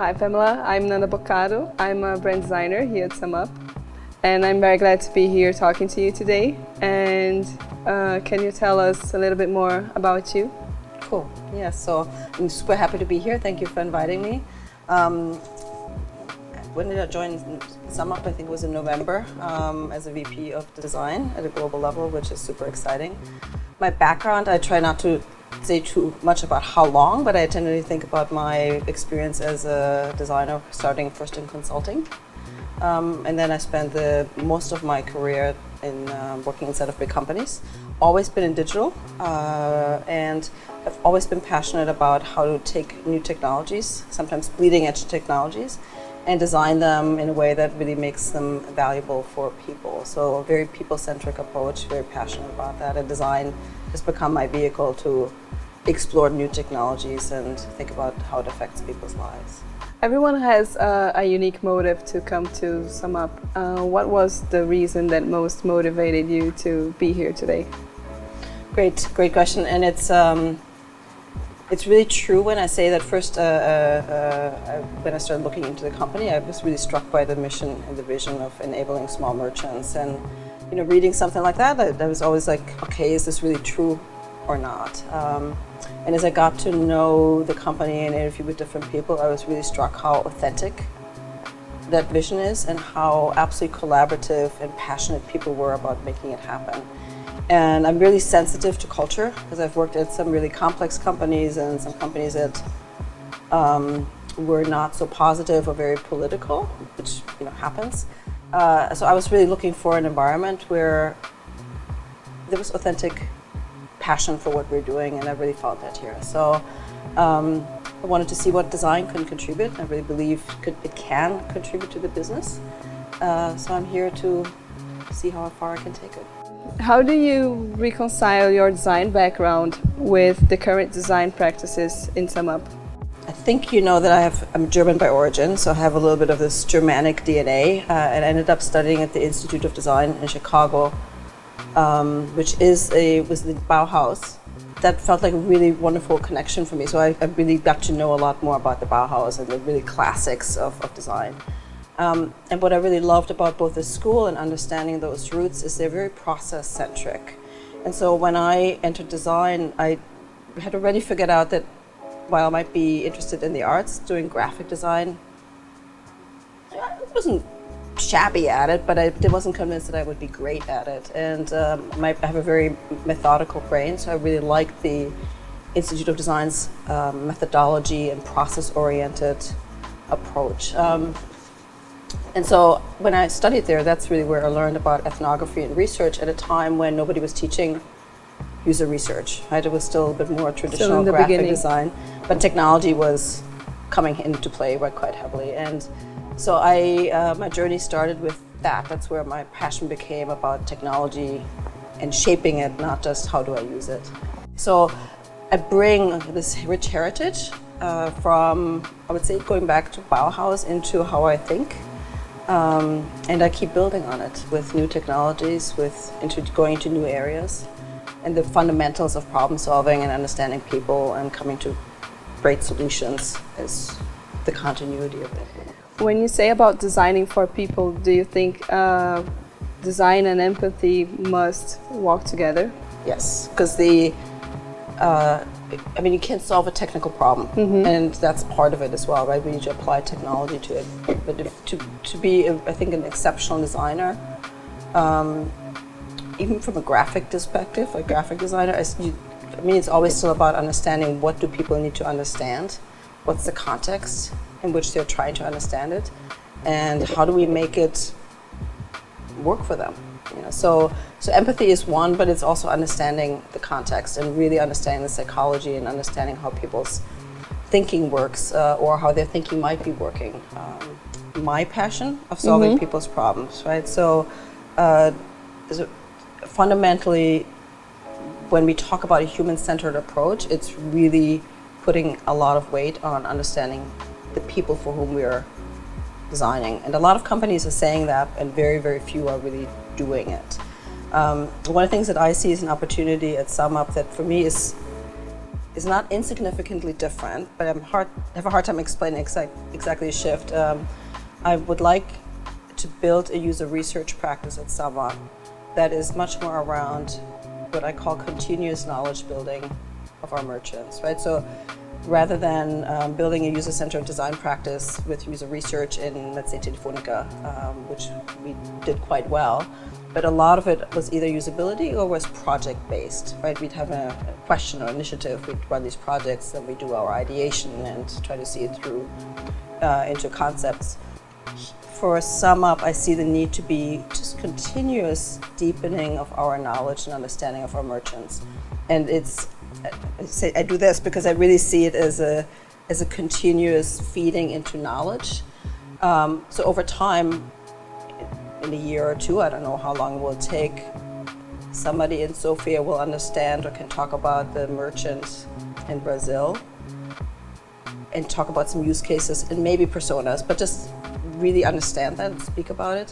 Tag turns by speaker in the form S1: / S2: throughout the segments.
S1: Hi Pamela, I'm Nanda Bocado. I'm a brand designer here at SumUp, and I'm very glad to be here talking to you today. And can you tell us a little bit more about you?
S2: Cool. Yeah, so I'm super happy to be here. Thank you for inviting me. When did I join SumUp? I think it was in November as a VP of design at a global level, which is super exciting. My background, I try not to say too much about how long, but I tend to think about my experience as a designer, starting first in consulting. And then I spent most of my career in working inside of big companies. Always been in digital, and I've always been passionate about how to take new technologies, sometimes bleeding edge technologies, and design them in a way that really makes them valuable for people. So a very people-centric approach, very passionate about that, and design has become my vehicle to explore new technologies and think about how it affects people's lives.
S1: Everyone has a unique motive to come to SumUp. What was the reason that most motivated you to be here today?
S2: Great question, and it's really true when I say that first, when I started looking into the company, I was really struck by the mission and the vision of enabling small merchants. And reading something like that, I was always like, okay, is this really true or not? And as I got to know the company and interview with different people, I was really struck how authentic that vision is and how absolutely collaborative and passionate people were about making it happen. And I'm really sensitive to culture because I've worked at some really complex companies and some companies that were not so positive or very political, which happens. So I was really looking for an environment where there was authentic passion for what we're doing, and I really found that here. So I wanted to see what design can contribute. I really believe it can contribute to the business. So I'm here to see how far I can take it.
S1: How do you reconcile your design background with the current design practices in SumUp?
S2: I think you know that I'm German by origin, so I have a little bit of this Germanic DNA, and I ended up studying at the Institute of Design in Chicago, which was the Bauhaus. That felt like a really wonderful connection for me, so I really got to know a lot more about the Bauhaus and the really classics of design. And what I really loved about both the school and understanding those roots is they're very process-centric. And so when I entered design, I had already figured out that while I might be interested in the arts, doing graphic design, I wasn't shabby at it, but I wasn't convinced that I would be great at it. And I have a very methodical brain, so I really liked the Institute of Design's methodology and process-oriented approach. And so when I studied there, that's really where I learned about ethnography and research at a time when nobody was teaching user research, right? It was still a bit more traditional graphic design, but technology was coming into play quite heavily. And so my journey started with that. That's where my passion became about technology and shaping it, not just how do I use it. So I bring this rich heritage from, I would say, going back to Bauhaus into how I think. And I keep building on it with new technologies, going into new areas, and the fundamentals of problem solving and understanding people and coming to great solutions is the continuity of it.
S1: When you say about designing for people, do you think design and empathy must walk together?
S2: Yes, because you can't solve a technical problem, and that's part of it as well, right? We need to apply technology to it. But to be, I think, an exceptional designer, even from a graphic perspective, a graphic designer, it's always still about understanding what do people need to understand, what's the context in which they're trying to understand it, and how do we make it work for them. So empathy is one, but it's also understanding the context and really understanding the psychology and understanding how people's thinking works or how their thinking might be working. My passion of solving people's problems, right? So fundamentally, when we talk about a human-centered approach, it's really putting a lot of weight on understanding the people for whom we're designing. And a lot of companies are saying that, and very, very few are really doing it. One of the things that I see as an opportunity at SumUp that for me is is not insignificantly different, but I have a hard time explaining exactly a shift. I would like to build a user research practice at SumUp that is much more around what I call continuous knowledge building of our merchants, right? So rather than building a user-centered design practice with user research in, let's say, Telefonica, which we did quite well, but a lot of it was either usability or was project-based, right? We'd have a question or initiative, we'd run these projects, and we do our ideation and try to see it through into concepts. For SumUp, I see the need to be just continuous deepening of our knowledge and understanding of our merchants. And I do this because I really see it as a continuous feeding into knowledge. So over time, in a year or two, I don't know how long it will take, somebody in Sofia will understand or can talk about the merchant in Brazil and talk about some use cases and maybe personas, but just really understand that and speak about it.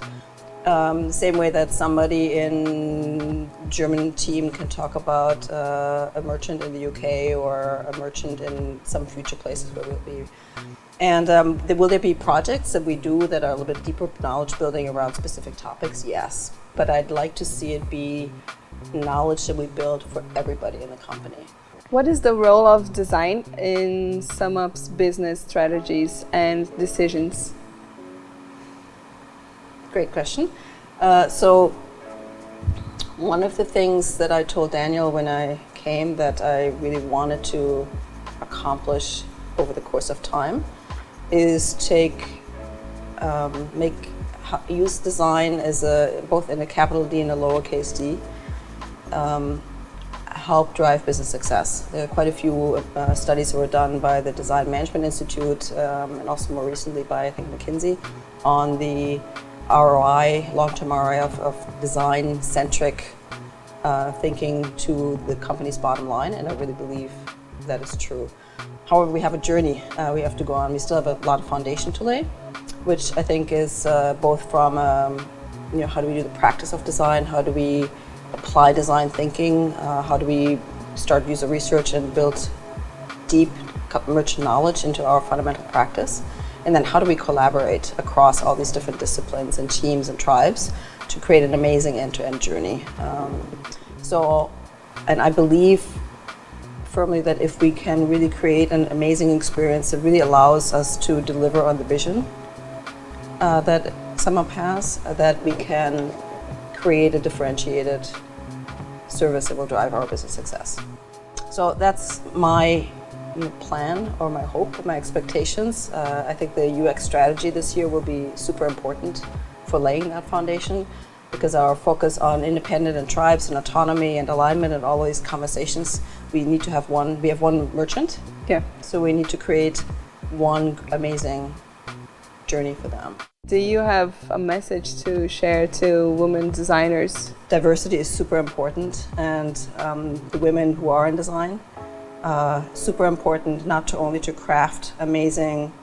S2: Same way that somebody in German team can talk about a merchant in the UK or a merchant in some future places where we'll be. And will there be projects that we do that are a little bit deeper knowledge building around specific topics? Yes. But I'd like to see it be knowledge that we build for everybody in the company.
S1: What is the role of design in SumUp's business strategies and decisions?
S2: Great question. So one of the things that I told Daniel when I came that I really wanted to accomplish over the course of time is use design as both in a capital D and a lowercase d, help drive business success. There are quite a few studies that were done by the Design Management Institute and also more recently by, I think, McKinsey on the ROI, long-term ROI of design-centric thinking to the company's bottom line, and I really believe that is true. However, we have a journey we have to go on. We still have a lot of foundation to lay, which I think is both from how do we do the practice of design, how do we apply design thinking, how do we start user research and build deep merchant knowledge into our fundamental practice, and then how do we collaborate across all these different disciplines and teams and tribes to create an amazing end-to-end journey. And I believe firmly that if we can really create an amazing experience that really allows us to deliver on the vision that SumUp has, that we can create a differentiated service that will drive our business success. So that's my plan or my hope, my expectations. I think the UX strategy this year will be super important for laying that foundation, because our focus on independent and tribes and autonomy and alignment and all these conversations, we have one merchant.
S1: Yeah.
S2: So we need to create one amazing journey for them.
S1: Do you have a message to share to women designers?
S2: Diversity is super important, and the women who are in design, super important not only to craft amazing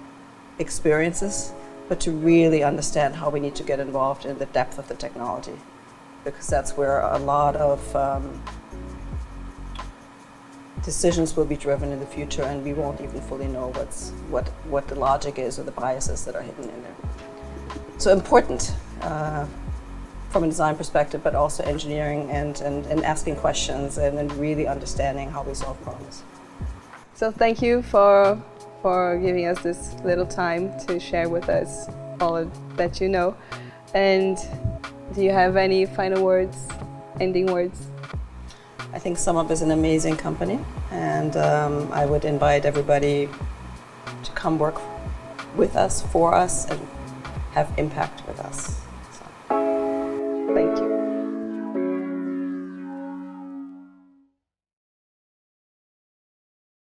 S2: experiences, but to really understand how we need to get involved in the depth of the technology, because that's where a lot of decisions will be driven in the future, and we won't even fully know what the logic is or the biases that are hidden in there. So important from a design perspective, but also engineering and asking questions and really understanding how we solve problems.
S1: So thank you for giving us this little time to share with us all that you know. And do you have any final words, ending words?
S2: I think SumUp is an amazing company, and I would invite everybody to come work with us, for us, and have impact with us.